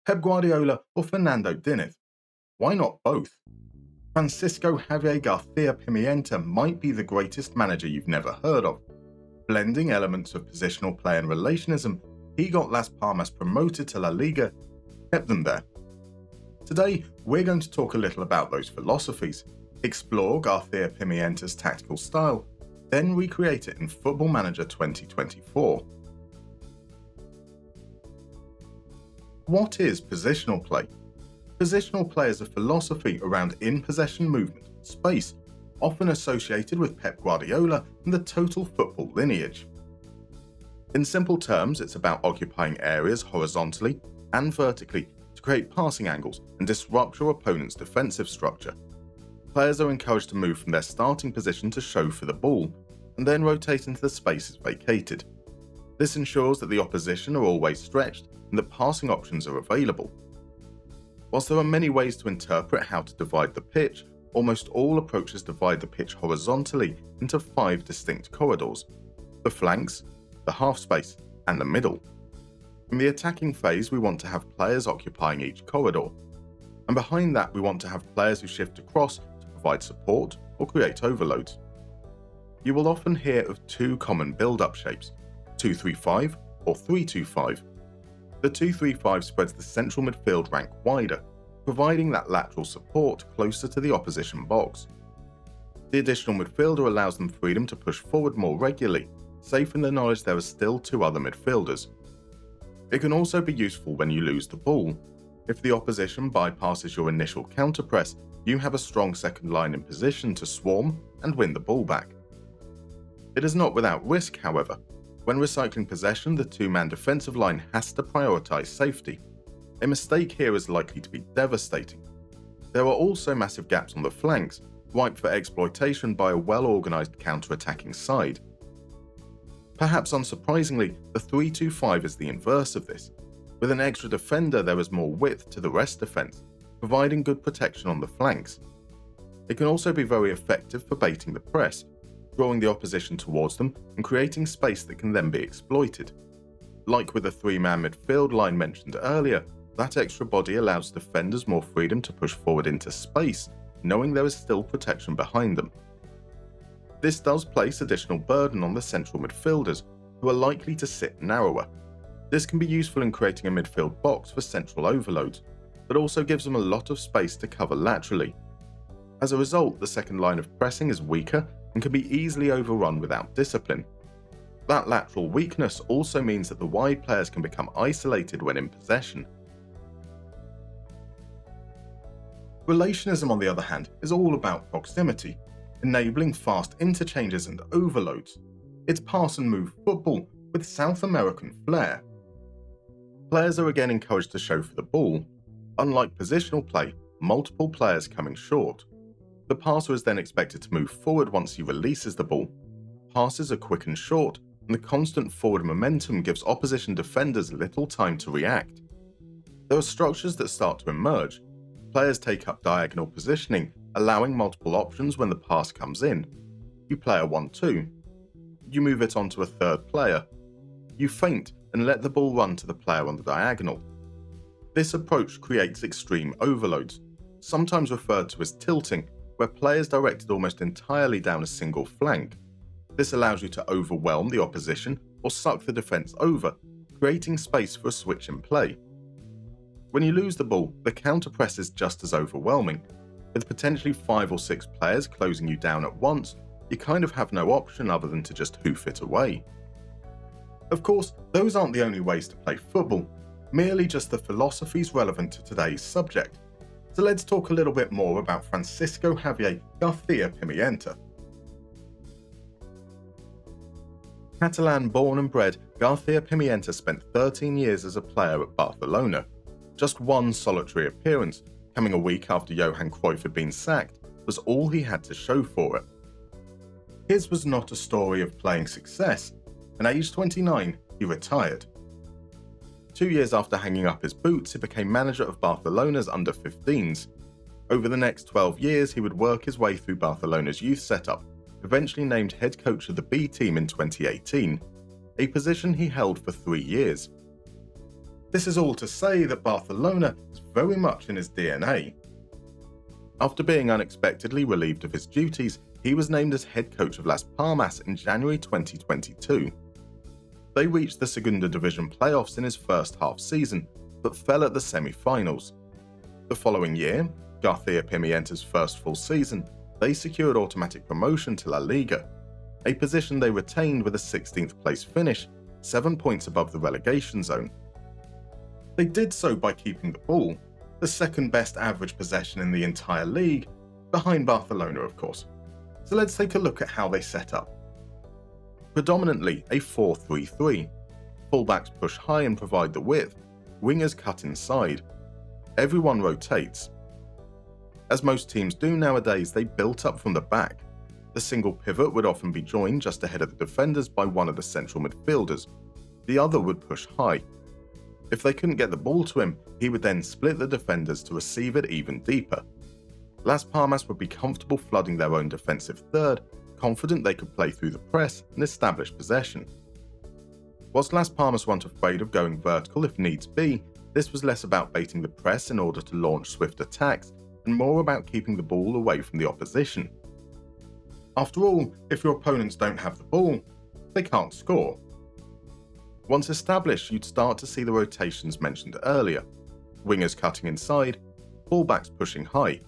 Pep Guardiola or Fernando Diniz? Why not both? Francisco Javier García Pimienta might be the greatest manager you've never heard of. Blending elements of positional play and relationism, he got Las Palmas promoted to La Liga, kept them there. Today, we're going to talk a little about those philosophies, explore García Pimienta's tactical style, then recreate it in Football Manager 2024. What is positional play? Positional play is a philosophy around in-possession movement and space, often associated with Pep Guardiola and the total football lineage. In simple terms, it's about occupying areas horizontally and vertically to create passing angles and disrupt your opponent's defensive structure. Players are encouraged to move from their starting position to show for the ball, and then rotate into the spaces vacated. This ensures that the opposition are always stretched and that passing options are available. Whilst there are many ways to interpret how to divide the pitch, almost all approaches divide the pitch horizontally into 5 distinct corridors: the flanks, the half space, and the middle. In the attacking phase, we want to have players occupying each corridor, and behind that we want to have players who shift across to provide support or create overloads. You will often hear of 2 common build-up shapes, 2-3-5 or 3-2-5. The 2-3-5 spreads the central midfield rank wider, providing that lateral support closer to the opposition box. The additional midfielder allows them freedom to push forward more regularly, safe in the knowledge there are still 2 other midfielders. It can also be useful when you lose the ball. If the opposition bypasses your initial counter-press, you have a strong second line in position to swarm and win the ball back. It is not without risk, however. When recycling possession, the 2-man defensive line has to prioritise safety. A mistake here is likely to be devastating. There are also massive gaps on the flanks, ripe for exploitation by a well-organised counter-attacking side. Perhaps unsurprisingly, the 3-2-5 is the inverse of this. With an extra defender, there is more width to the rest defence, providing good protection on the flanks. It can also be very effective for baiting the press, drawing the opposition towards them and creating space that can then be exploited. Like with the 3-man midfield line mentioned earlier, that extra body allows defenders more freedom to push forward into space, knowing there is still protection behind them. This does place additional burden on the central midfielders, who are likely to sit narrower. This can be useful in creating a midfield box for central overloads, but also gives them a lot of space to cover laterally. As a result, the second line of pressing is weaker and can be easily overrun without discipline. That lateral weakness also means that the wide players can become isolated when in possession. Relationism, on the other hand, is all about proximity, enabling fast interchanges and overloads. It's pass and move football with South American flair. Players are again encouraged to show for the ball. Unlike positional play, multiple players coming short. The passer is then expected to move forward once he releases the ball. Passes are quick and short, and the constant forward momentum gives opposition defenders little time to react. There are structures that start to emerge. Players take up diagonal positioning, allowing multiple options when the pass comes in. You play a 1-2. You move it onto a third player. You feint and let the ball run to the player on the diagonal. This approach creates extreme overloads, sometimes referred to as tilting, where players directed almost entirely down a single flank. This allows you to overwhelm the opposition or suck the defence over, creating space for a switch in play. When you lose the ball, the counter-press is just as overwhelming. With potentially 5 or 6 players closing you down at once, you kind of have no option other than to just hoof it away. Of course, those aren't the only ways to play football, merely just the philosophies relevant to today's subject. So let's talk a little bit more about Francisco Javier García Pimienta. Catalan born and bred, García Pimienta spent 13 years as a player at Barcelona. Just one solitary appearance, coming a week after Johan Cruyff had been sacked, was all he had to show for it. His was not a story of playing success, and at age 29, he retired. 2 years after hanging up his boots, he became manager of Barcelona's under-15s. Over the next 12 years, he would work his way through Barcelona's youth setup, eventually named head coach of the B team in 2018, a position he held for 3 years. This is all to say that Barcelona is very much in his DNA. After being unexpectedly relieved of his duties, he was named as head coach of Las Palmas in January 2022. They reached the Segunda Division playoffs in his first half season, but fell at the semi-finals. The following year, García Pimienta's first full season, they secured automatic promotion to La Liga, a position they retained with a 16th place finish, 7 points above the relegation zone. They did so by keeping the ball, the second best average possession in the entire league, behind Barcelona of course. So let's take a look at how they set up. Predominantly a 4-3-3. Fullbacks push high and provide the width, wingers cut inside. Everyone rotates. As most teams do nowadays, they built up from the back. The single pivot would often be joined just ahead of the defenders by one of the central midfielders. The other would push high. If they couldn't get the ball to him, he would then split the defenders to receive it even deeper. Las Palmas would be comfortable flooding their own defensive third, confident they could play through the press and establish possession. Whilst Las Palmas weren't afraid of going vertical if needs be, this was less about baiting the press in order to launch swift attacks and more about keeping the ball away from the opposition. After all, if your opponents don't have the ball, they can't score. Once established, you'd start to see the rotations mentioned earlier, wingers cutting inside, fullbacks pushing high.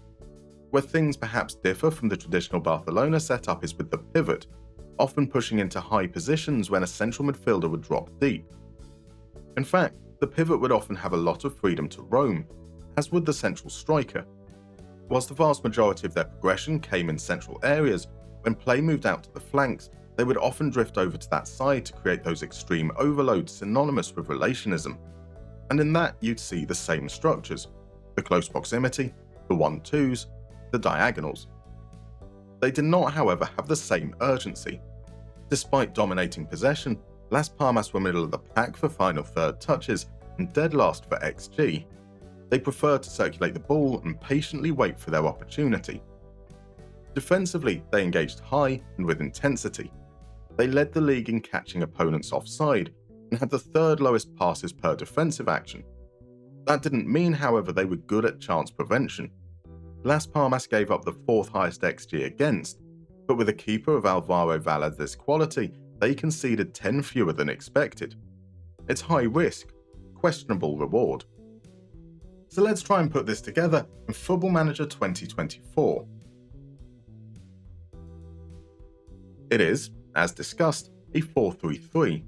Where things perhaps differ from the traditional Barcelona setup is with the pivot, often pushing into high positions when a central midfielder would drop deep. In fact, the pivot would often have a lot of freedom to roam, as would the central striker. Whilst the vast majority of their progression came in central areas, when play moved out to the flanks, they would often drift over to that side to create those extreme overloads synonymous with relationism. And in that you'd see the same structures, the close proximity, the 1-2s, the diagonals. They did not, however, have the same urgency. Despite dominating possession, Las Palmas were middle of the pack for final third touches and dead last for XG. They preferred to circulate the ball and patiently wait for their opportunity. Defensively, they engaged high and with intensity. They led the league in catching opponents offside and had the third lowest passes per defensive action. That didn't mean, however, they were good at chance prevention. Las Palmas gave up the fourth highest XG against, but with a keeper of Alvaro Valadez's quality, they conceded 10 fewer than expected. It's high risk, questionable reward. So let's try and put this together in Football Manager 2024. It is, as discussed, a 4-3-3.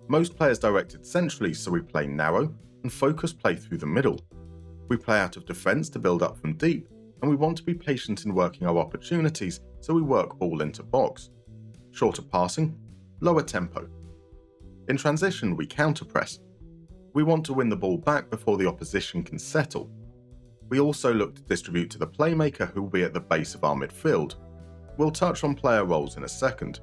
Most players directed centrally, so we play narrow and focus play through the middle. We play out of defence to build up from deep, and we want to be patient in working our opportunities, so we work ball into box. Shorter passing, lower tempo. In transition, we counter-press. We want to win the ball back before the opposition can settle. We also look to distribute to the playmaker who will be at the base of our midfield. We'll touch on player roles in a second.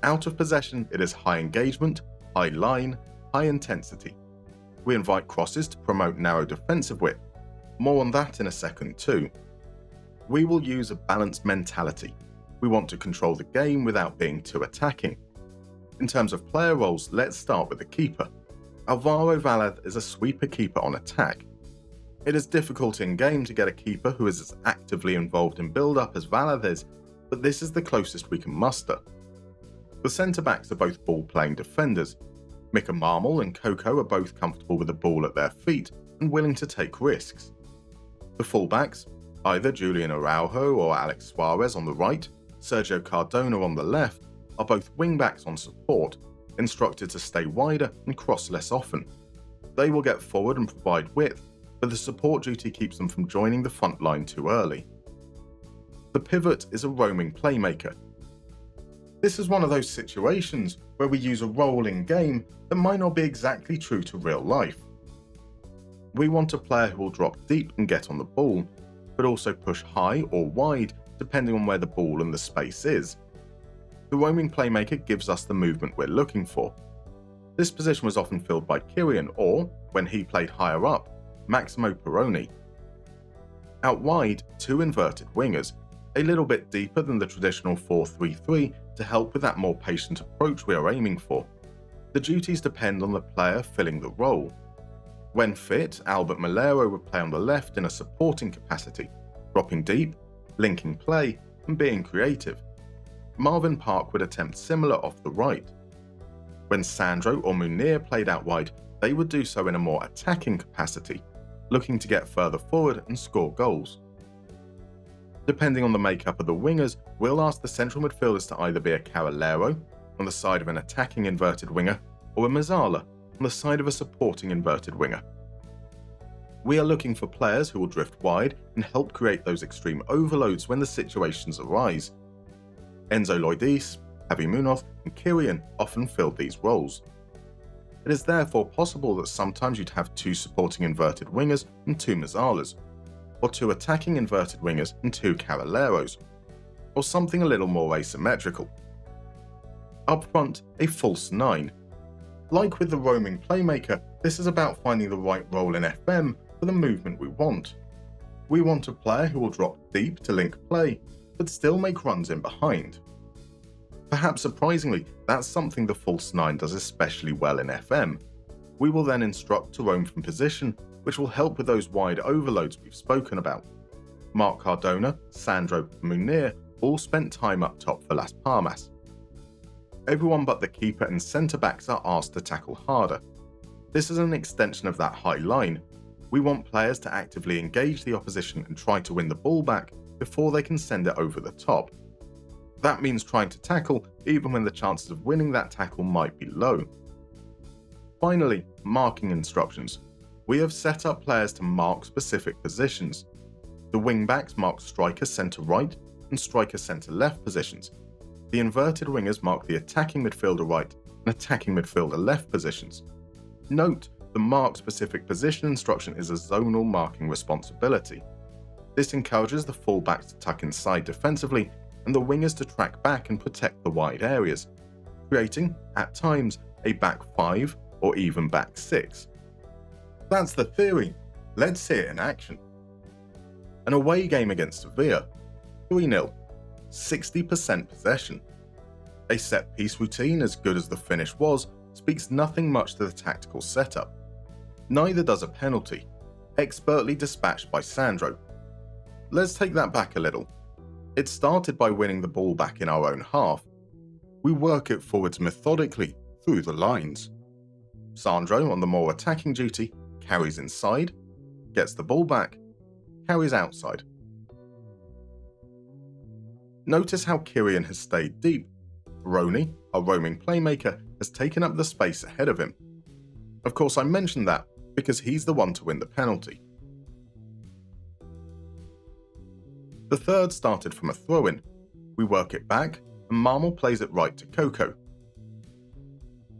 Out of possession, it is high engagement, high line, high intensity. We invite crosses to promote narrow defensive width. More on that in a second too. We will use a balanced mentality. We want to control the game without being too attacking. In terms of player roles, let's start with the keeper. Alvaro Valadez is a sweeper keeper on attack. It is difficult in-game to get a keeper who is as actively involved in build-up as Valadez, but this is the closest we can muster. The centre-backs are both ball-playing defenders. Mika Marmol and Coco are both comfortable with the ball at their feet and willing to take risks. The full-backs, either Julian Araujo or Alex Suarez on the right, Sergio Cardona on the left, are both wing-backs on support, instructed to stay wider and cross less often. They will get forward and provide width, but the support duty keeps them from joining the front line too early. The pivot is a roaming playmaker. This is one of those situations where we use a role in game that might not be exactly true to real life. We want a player who will drop deep and get on the ball, but also push high or wide depending on where the ball and the space is. The roaming playmaker gives us the movement we're looking for. This position was often filled by Kyrian or, when he played higher up, Maximo Peroni. Out wide, two inverted wingers, a little bit deeper than the traditional 4-3-3 to help with that more patient approach we are aiming for. The duties depend on the player filling the role. When fit, Albert Malero would play on the left in a supporting capacity, dropping deep, linking play, and being creative. Marvin Park would attempt similar off the right. When Sandro or Munir played out wide, they would do so in a more attacking capacity, looking to get further forward and score goals. Depending on the makeup of the wingers, we'll ask the central midfielders to either be a Carrilero on the side of an attacking inverted winger or a Mezzala on the side of a supporting inverted winger. We are looking for players who will drift wide and help create those extreme overloads when the situations arise. Enzo Loidis, Javi Munoz, and Kyrian often filled these roles. It is therefore possible that sometimes you'd have 2 supporting inverted wingers and 2 Mezzalas, or 2 attacking inverted wingers and 2 Carrileros, or something a little more asymmetrical. Up front, a false 9. Like with the roaming playmaker, this is about finding the right role in FM for the movement we want. We want a player who will drop deep to link play, but still make runs in behind. Perhaps surprisingly, that's something the false 9 does especially well in FM. We will then instruct to roam from position, which will help with those wide overloads we've spoken about. Mark Cardona, Sandro, and Munir all spent time up top for Las Palmas. Everyone but the keeper and centre-backs are asked to tackle harder. This is an extension of that high line. We want players to actively engage the opposition and try to win the ball back before they can send it over the top. That means trying to tackle even when the chances of winning that tackle might be low. Finally, marking instructions. We have set up players to mark specific positions. The wing-backs mark striker centre-right and striker centre-left positions. The inverted wingers mark the attacking midfielder right and attacking midfielder left positions. Note, the mark specific position instruction is a zonal marking responsibility. This encourages the full-backs to tuck inside defensively and the wingers to track back and protect the wide areas, creating, at times, a back 5 or even back 6. That's the theory. Let's see it in action. An away game against Sevilla, 3-0, 60% possession. A set-piece routine as good as the finish was speaks nothing much to the tactical setup. Neither does a penalty, expertly dispatched by Sandro. Let's take that back a little. It started by winning the ball back in our own half. We work it forwards methodically through the lines. Sandro, on the more attacking duty, carries inside, gets the ball back, carries outside. Notice how Kyrian has stayed deep. Roni, our roaming playmaker, has taken up the space ahead of him. Of course, I mentioned that because he's the one to win the penalty. The third started from a throw-in. We work it back, and Marmol plays it right to Coco.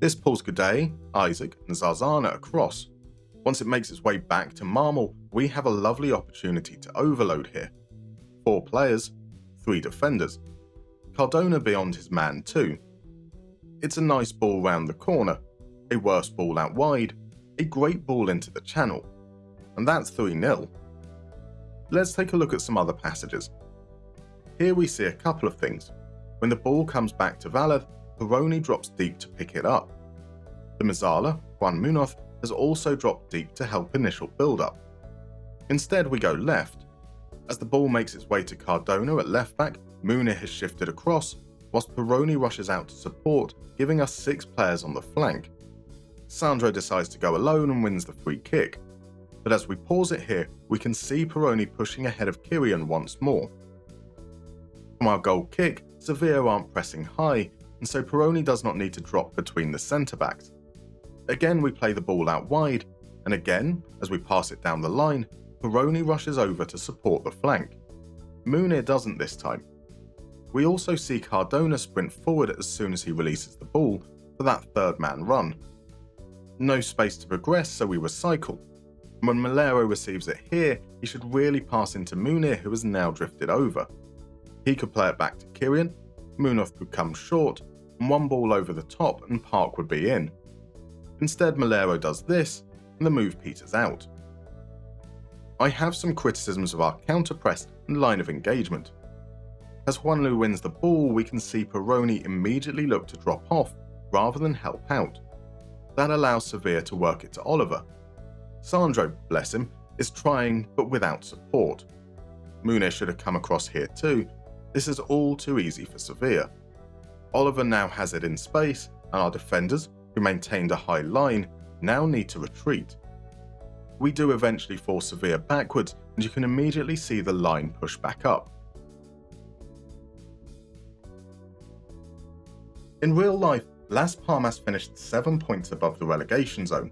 This pulls Goudet, Isaac, and Zarzana across. Once it makes its way back to Marmol, we have a lovely opportunity to overload here. 4 players, 3 defenders. Cardona beyond his man too. It's a nice ball round the corner, a worse ball out wide, a great ball into the channel. And that's 3-0. Let's take a look at some other passages. Here we see a couple of things. When the ball comes back to Valeth, Peroni drops deep to pick it up. The Mezzala, Juan Munoz, has also dropped deep to help initial build-up. Instead we go left. As the ball makes its way to Cardona at left back, Munir has shifted across, whilst Peroni rushes out to support, giving us 6 players on the flank. Sandro decides to go alone and wins the free kick. But as we pause it here, we can see Peroni pushing ahead of Kyrian once more. From our goal kick, Sevilla aren't pressing high, and so Peroni does not need to drop between the centre-backs. Again we play the ball out wide, and again, as we pass it down the line, Peroni rushes over to support the flank. Munir doesn't this time. We also see Cardona sprint forward as soon as he releases the ball for that third-man run. No space to progress, so we recycle. When Malero receives it here, he should really pass into Munir, who has now drifted over. He could play it back to Kyrian, Munoz could come short, and one ball over the top and Park would be in. Instead, Malero does this, and the move peters out. I have some criticisms of our counter-press and line of engagement. As Juanlu wins the ball, we can see Peroni immediately look to drop off rather than help out. That allows Sevilla to work it to Oliver. Sandro, bless him, is trying but without support. Munir should have come across here too. This is all too easy for Sevilla. Oliver now has it in space, and our defenders, who maintained a high line, now need to retreat. We do eventually force Sevilla backwards, and you can immediately see the line push back up. In real life, Las Palmas finished 7 points above the relegation zone.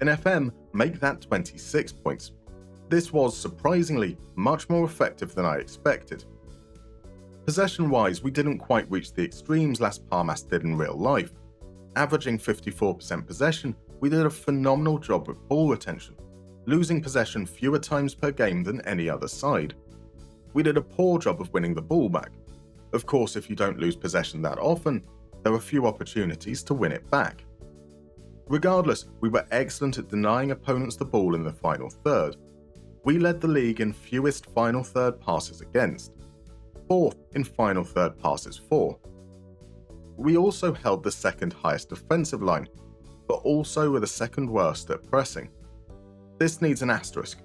In FM, make that 26 points. This was, surprisingly, much more effective than I expected. Possession-wise, we didn't quite reach the extremes Las Palmas did in real life. Averaging 54% possession, we did a phenomenal job with ball retention, losing possession fewer times per game than any other side. We did a poor job of winning the ball back. Of course, if you don't lose possession that often, there were few opportunities to win it back. Regardless, we were excellent at denying opponents the ball in the final third. We led the league in fewest final third passes against, 4th in final third passes for. We also held the second highest defensive line, but also were the second worst at pressing. This needs an asterisk.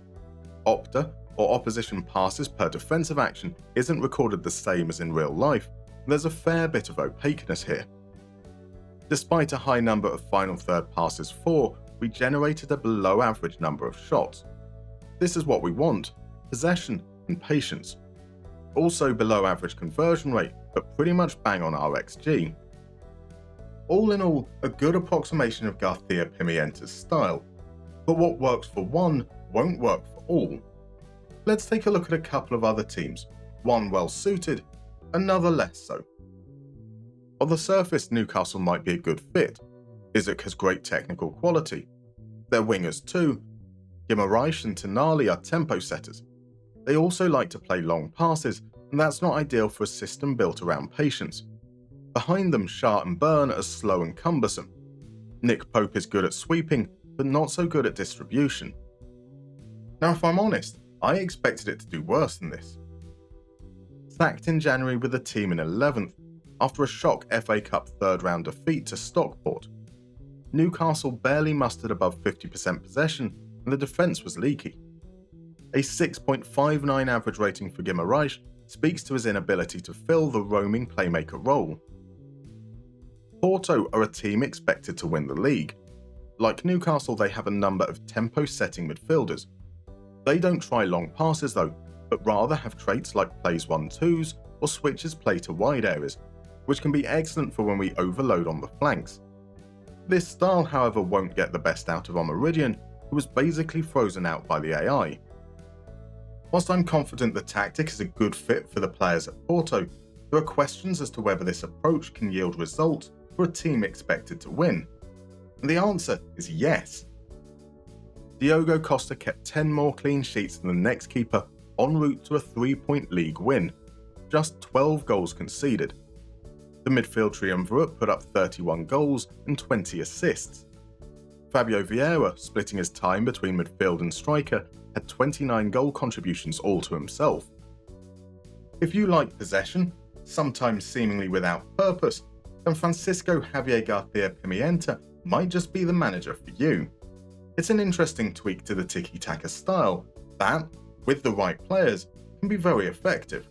Opta, or opposition passes per defensive action, isn't recorded the same as in real life. There's a fair bit of opaqueness here. Despite a high number of final third passes for, we generated a below average number of shots. This is what we want: possession and patience. Also below average conversion rate, but pretty much bang on our XG. All in all, a good approximation of García Pimienta's style, but what works for one won't work for all. Let's take a look at a couple of other teams, one well suited, another less so. On the surface, Newcastle might be a good fit. Isaac has great technical quality. Their wingers too. Guimaraes and Tonali are tempo setters. They also like to play long passes, and that's not ideal for a system built around patience. Behind them, Shah and Byrne are slow and cumbersome. Nick Pope is good at sweeping, but not so good at distribution. Now, if I'm honest, I expected it to do worse than this. Sacked in January with the team in 11th, after a shock FA Cup third-round defeat to Stockport. Newcastle barely mustered above 50% possession, and the defence was leaky. A 6.59 average rating for Guimaraes speaks to his inability to fill the roaming playmaker role. Porto are a team expected to win the league. Like Newcastle, they have a number of tempo-setting midfielders. They don't try long passes though, but rather have traits like plays 1-2s or switches play to wide areas, which can be excellent for when we overload on the flanks. This style, however, won't get the best out of Meridian, who was basically frozen out by the AI. Whilst I'm confident the tactic is a good fit for the players at Porto, there are questions as to whether this approach can yield results for a team expected to win. And the answer is yes. Diogo Costa kept 10 more clean sheets than the next keeper en route to a 3-point league win, just 12 goals conceded. The midfield triumvirate put up 31 goals and 20 assists. Fabio Vieira, splitting his time between midfield and striker, had 29 goal contributions all to himself. If you like possession, sometimes seemingly without purpose, then Francisco Javier García Pimienta might just be the manager for you. It's an interesting tweak to the tiki-taka style that, with the right players, can be very effective.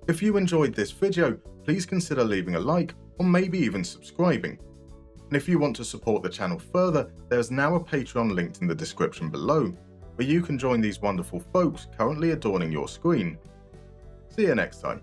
If you enjoyed this video, please consider leaving a like or maybe even subscribing. And if you want to support the channel further, there's now a Patreon linked in the description below, where you can join these wonderful folks currently adorning your screen. See you next time.